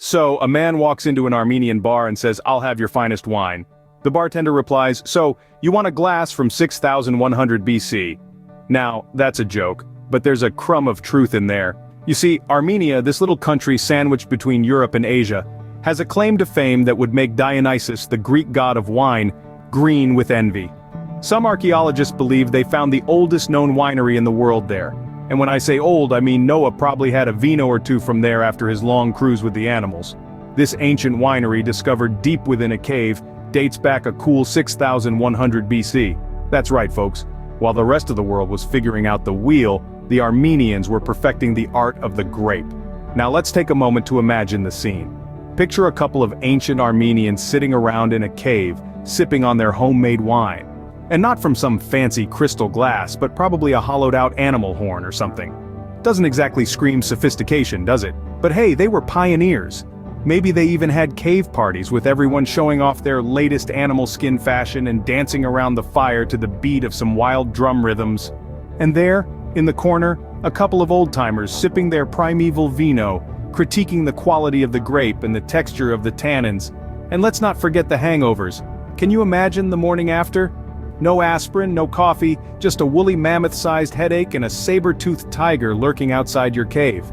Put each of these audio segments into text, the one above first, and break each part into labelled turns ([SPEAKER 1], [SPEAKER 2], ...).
[SPEAKER 1] So, a man walks into an Armenian bar and says, "I'll have your finest wine." The bartender replies, "So, you want a glass from 6100 BC? Now, that's a joke, but there's a crumb of truth in there. You see, Armenia, this little country sandwiched between Europe and Asia, has a claim to fame that would make Dionysus, the Greek god of wine, green with envy. Some archaeologists believe they found the oldest known winery in the world there. And when I say old, I mean Noah probably had a vino or two from there after his long cruise with the animals. This ancient winery, discovered deep within a cave, dates back a cool 6100 BC. That's right, folks. While the rest of the world was figuring out the wheel, the Armenians were perfecting the art of the grape. Now let's take a moment to imagine the scene. Picture a couple of ancient Armenians sitting around in a cave, sipping on their homemade wine. And not from some fancy crystal glass, but probably a hollowed-out animal horn or something. Doesn't exactly scream sophistication, does it? But hey, they were pioneers. Maybe they even had cave parties with everyone showing off their latest animal skin fashion and dancing around the fire to the beat of some wild drum rhythms. And there, in the corner, a couple of old-timers sipping their primeval vino, critiquing the quality of the grape and the texture of the tannins. And let's not forget the hangovers. Can you imagine the morning after? No aspirin, no coffee, just a woolly mammoth-sized headache and a saber-toothed tiger lurking outside your cave.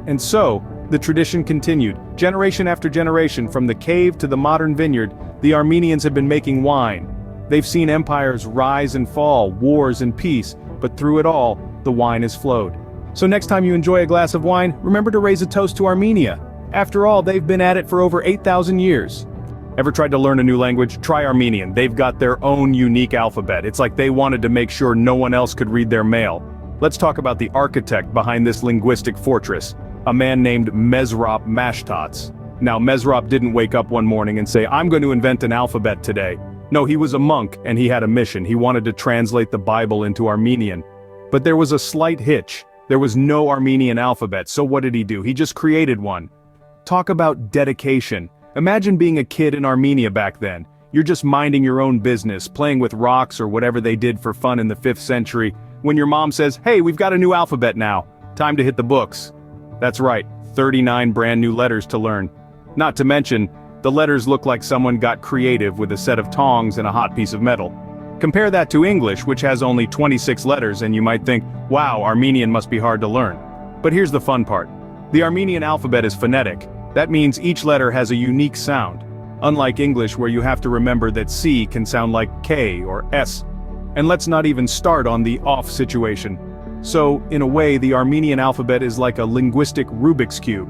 [SPEAKER 1] And so, the tradition continued. Generation after generation, from the cave to the modern vineyard, the Armenians have been making wine. They've seen empires rise and fall, wars and peace, but through it all, the wine has flowed. So next time you enjoy a glass of wine, remember to raise a toast to Armenia. After all, they've been at it for over 8,000 years. Ever tried to learn a new language? Try Armenian. They've got their own unique alphabet. It's like they wanted to make sure no one else could read their mail. Let's talk about the architect behind this linguistic fortress, a man named Mesrop Mashtats. Now, Mesrop didn't wake up one morning and say, "I'm going to invent an alphabet today." No, he was a monk and he had a mission. He wanted to translate the Bible into Armenian. But there was a slight hitch. There was no Armenian alphabet, so what did he do? He just created one. Talk about dedication. Imagine being a kid in Armenia back then. You're just minding your own business, playing with rocks or whatever they did for fun in the 5th century, when your mom says, "Hey, we've got a new alphabet now. Time to hit the books." That's right, 39 brand new letters to learn. Not to mention, the letters look like someone got creative with a set of tongs and a hot piece of metal. Compare that to English, which has only 26 letters, and you might think, wow, Armenian must be hard to learn. But here's the fun part. The Armenian alphabet is phonetic. That means each letter has a unique sound. Unlike English, where you have to remember that C can sound like K or S. And let's not even start on the off situation. So, in a way, the Armenian alphabet is like a linguistic Rubik's Cube.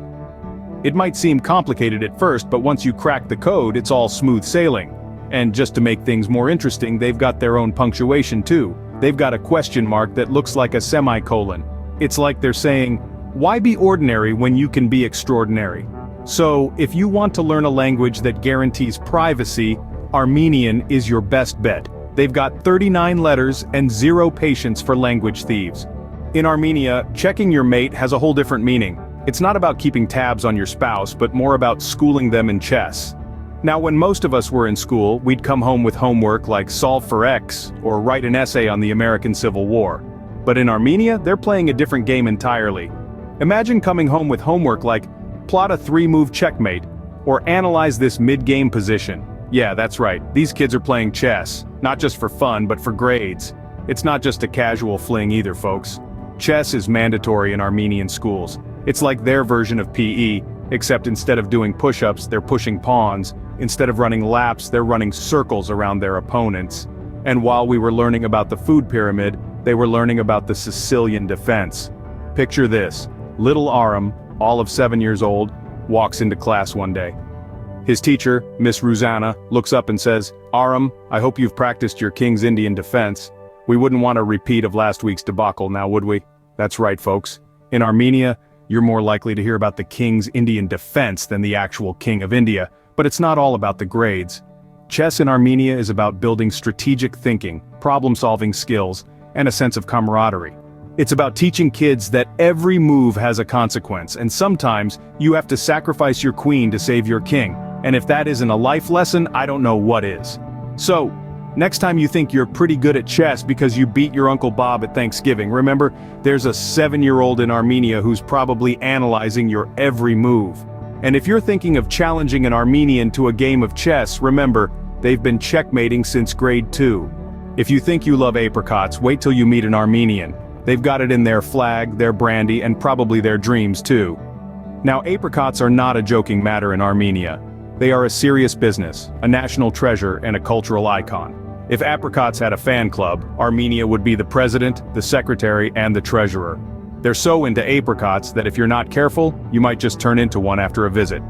[SPEAKER 1] It might seem complicated at first, but once you crack the code, it's all smooth sailing. And just to make things more interesting, they've got their own punctuation too. They've got a question mark that looks like a semicolon. It's like they're saying, why be ordinary when you can be extraordinary? So, if you want to learn a language that guarantees privacy, Armenian is your best bet. They've got 39 letters and 0 patience for language thieves. In Armenia, checking your mate has a whole different meaning. It's not about keeping tabs on your spouse, but more about schooling them in chess. Now, when most of us were in school, we'd come home with homework like solve for X, or write an essay on the American Civil War. But in Armenia, they're playing a different game entirely. Imagine coming home with homework like, plot a 3-move checkmate, or analyze this mid-game position. Yeah, that's right, these kids are playing chess, not just for fun, but for grades. It's not just a casual fling either, folks. Chess is mandatory in Armenian schools. It's like their version of PE, except instead of doing push-ups, they're pushing pawns. Instead of running laps, they're running circles around their opponents. And while we were learning about the food pyramid, they were learning about the Sicilian defense. Picture this, little Aram, all of 7 years old, walks into class one day. His teacher, Miss Ruzana, looks up and says, "Aram, I hope you've practiced your King's Indian defense. We wouldn't want a repeat of last week's debacle now, would we?" That's right, folks. In Armenia, you're more likely to hear about the King's Indian defense than the actual King of India, but it's not all about the grades. Chess in Armenia is about building strategic thinking, problem-solving skills, and a sense of camaraderie. It's about teaching kids that every move has a consequence, and sometimes you have to sacrifice your queen to save your king. And if that isn't a life lesson, I don't know what is. So, next time you think you're pretty good at chess because you beat your Uncle Bob at Thanksgiving, remember, there's a 7-year-old in Armenia who's probably analyzing your every move. And if you're thinking of challenging an Armenian to a game of chess, remember, they've been checkmating since grade 2. If you think you love apricots, wait till you meet an Armenian. They've got it in their flag, their brandy, and probably their dreams too. Now, apricots are not a joking matter in Armenia. They are a serious business, a national treasure, and a cultural icon. If apricots had a fan club, Armenia would be the president, the secretary, and the treasurer. They're so into apricots that if you're not careful, you might just turn into one after a visit.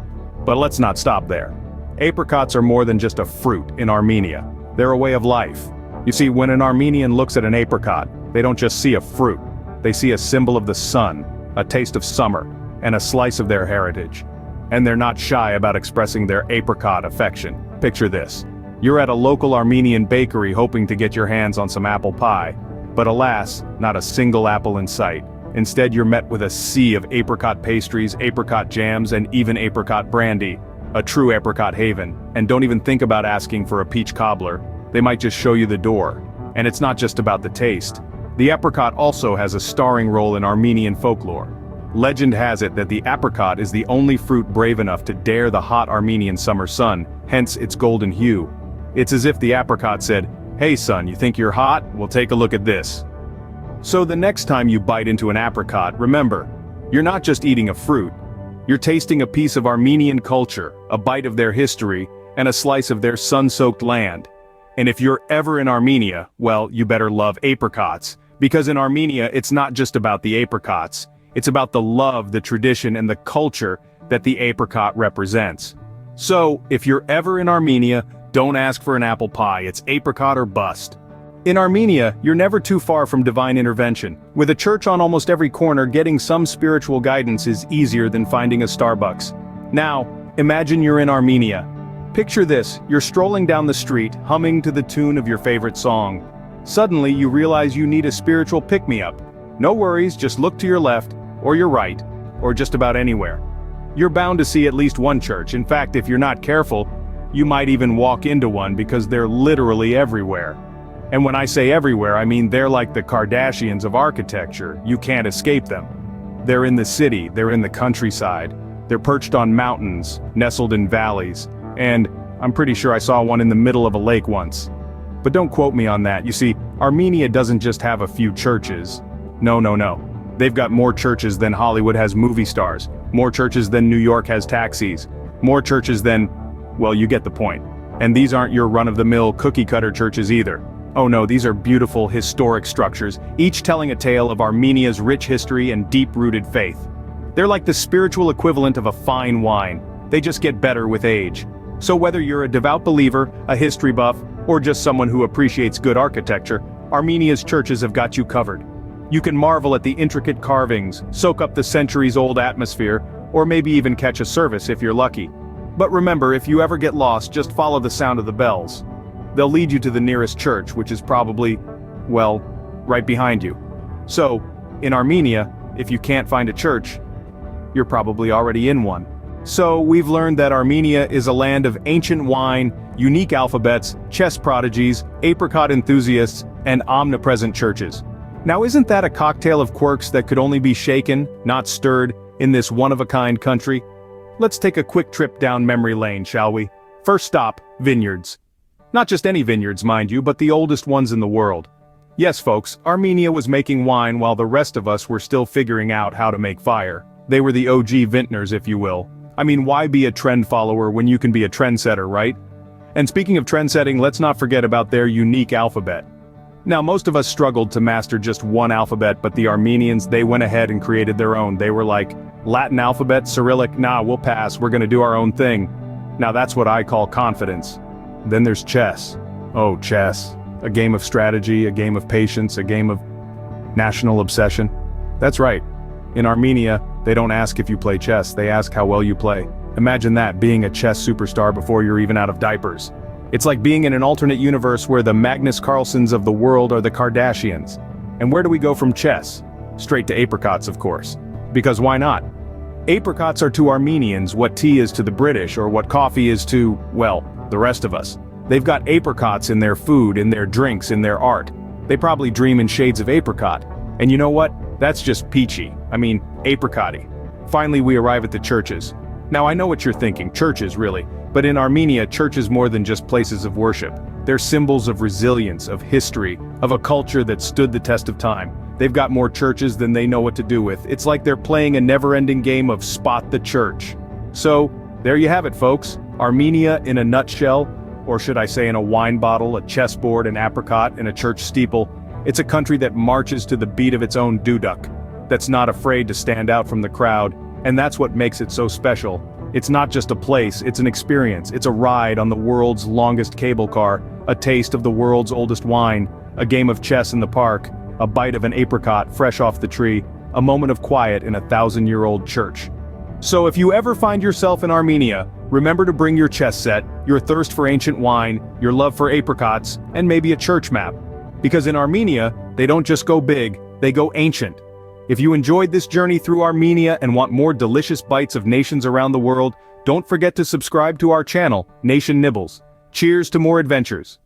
[SPEAKER 1] But let's not stop there. Apricots are more than just a fruit in Armenia. They're a way of life. You see, when an Armenian looks at an apricot, they don't just see a fruit. They see a symbol of the sun, a taste of summer, and a slice of their heritage. And they're not shy about expressing their apricot affection. Picture this. You're at a local Armenian bakery hoping to get your hands on some apple pie. But alas, not a single apple in sight. Instead, you're met with a sea of apricot pastries, apricot jams, and even apricot brandy. A true apricot haven. And don't even think about asking for a peach cobbler. They might just show you the door. And it's not just about the taste. The apricot also has a starring role in Armenian folklore. Legend has it that the apricot is the only fruit brave enough to dare the hot Armenian summer sun, hence its golden hue. It's as if the apricot said, "Hey son, you think you're hot? Well, take a look at this." So the next time you bite into an apricot, remember, you're not just eating a fruit. You're tasting a piece of Armenian culture, a bite of their history, and a slice of their sun-soaked land. And if you're ever in Armenia, well, you better love apricots. Because in Armenia, it's not just about the apricots. It's about the love, the tradition, and the culture that the apricot represents. So, if you're ever in Armenia, don't ask for an apple pie, it's apricot or bust. In Armenia, you're never too far from divine intervention. With a church on almost every corner, getting some spiritual guidance is easier than finding a Starbucks. Now, imagine you're in Armenia. Picture this, you're strolling down the street, humming to the tune of your favorite song. Suddenly, you realize you need a spiritual pick-me-up. No worries, just look to your left, or your right, or just about anywhere. You're bound to see at least one church. In fact, if you're not careful, you might even walk into one because they're literally everywhere. And when I say everywhere, I mean they're like the Kardashians of architecture. You can't escape them. They're in the city, they're in the countryside, they're perched on mountains, nestled in valleys, and I'm pretty sure I saw one in the middle of a lake once. But don't quote me on that. You see, Armenia doesn't just have a few churches. No. They've got more churches than Hollywood has movie stars, more churches than New York has taxis, more churches than, well, you get the point. And these aren't your run-of-the-mill cookie-cutter churches either. Oh no, these are beautiful, historic structures, each telling a tale of Armenia's rich history and deep-rooted faith. They're like the spiritual equivalent of a fine wine. They just get better with age. So whether you're a devout believer, a history buff, or just someone who appreciates good architecture, Armenia's churches have got you covered. You can marvel at the intricate carvings, soak up the centuries-old atmosphere, or maybe even catch a service if you're lucky. But remember, if you ever get lost, just follow the sound of the bells. They'll lead you to the nearest church, which is probably, well, right behind you. So, in Armenia, if you can't find a church, you're probably already in one. So, we've learned that Armenia is a land of ancient wine, unique alphabets, chess prodigies, apricot enthusiasts, and omnipresent churches. Now isn't that a cocktail of quirks that could only be shaken, not stirred, in this one-of-a-kind country? Let's take a quick trip down memory lane, shall we? First stop, vineyards. Not just any vineyards, mind you, but the oldest ones in the world. Yes, folks, Armenia was making wine while the rest of us were still figuring out how to make fire. They were the OG vintners, if you will. I mean, why be a trend follower when you can be a trendsetter, right? And speaking of trendsetting, let's not forget about their unique alphabet. Now, most of us struggled to master just one alphabet, but the Armenians, they went ahead and created their own. They were like, Latin alphabet, Cyrillic, nah, we'll pass, we're gonna do our own thing. Now that's what I call confidence. Then there's chess. Oh, chess. A game of strategy, a game of patience, a game of national obsession. That's right. In Armenia, they don't ask if you play chess, they ask how well you play. Imagine that, being a chess superstar before you're even out of diapers. It's like being in an alternate universe where the Magnus Carlsens of the world are the Kardashians. And where do we go from chess? Straight to apricots, of course. Because why not? Apricots are to Armenians what tea is to the British, or what coffee is to, well, the rest of us. They've got apricots in their food, in their drinks, in their art. They probably dream in shades of apricot. And you know what? That's just peachy. I mean, apricot-y. Finally, we arrive at the churches. Now I know what you're thinking, churches really, but in Armenia church is more than just places of worship. They're symbols of resilience, of history, of a culture that stood the test of time. They've got more churches than they know what to do with. It's like they're playing a never-ending game of spot the church. So, there you have it folks, Armenia in a nutshell, or should I say in a wine bottle, a chessboard, an apricot, and a church steeple. It's a country that marches to the beat of its own duduk, that's not afraid to stand out from the crowd, and that's what makes it so special. It's not just a place, it's an experience. It's a ride on the world's longest cable car, a taste of the world's oldest wine, a game of chess in the park, a bite of an apricot fresh off the tree, a moment of quiet in a 1,000-year-old church. So if you ever find yourself in Armenia, remember to bring your chess set, your thirst for ancient wine, your love for apricots, and maybe a church map. Because in Armenia, they don't just go big, they go ancient. If you enjoyed this journey through Armenia and want more delicious bites of nations around the world, don't forget to subscribe to our channel, Nation Nibbles. Cheers to more adventures.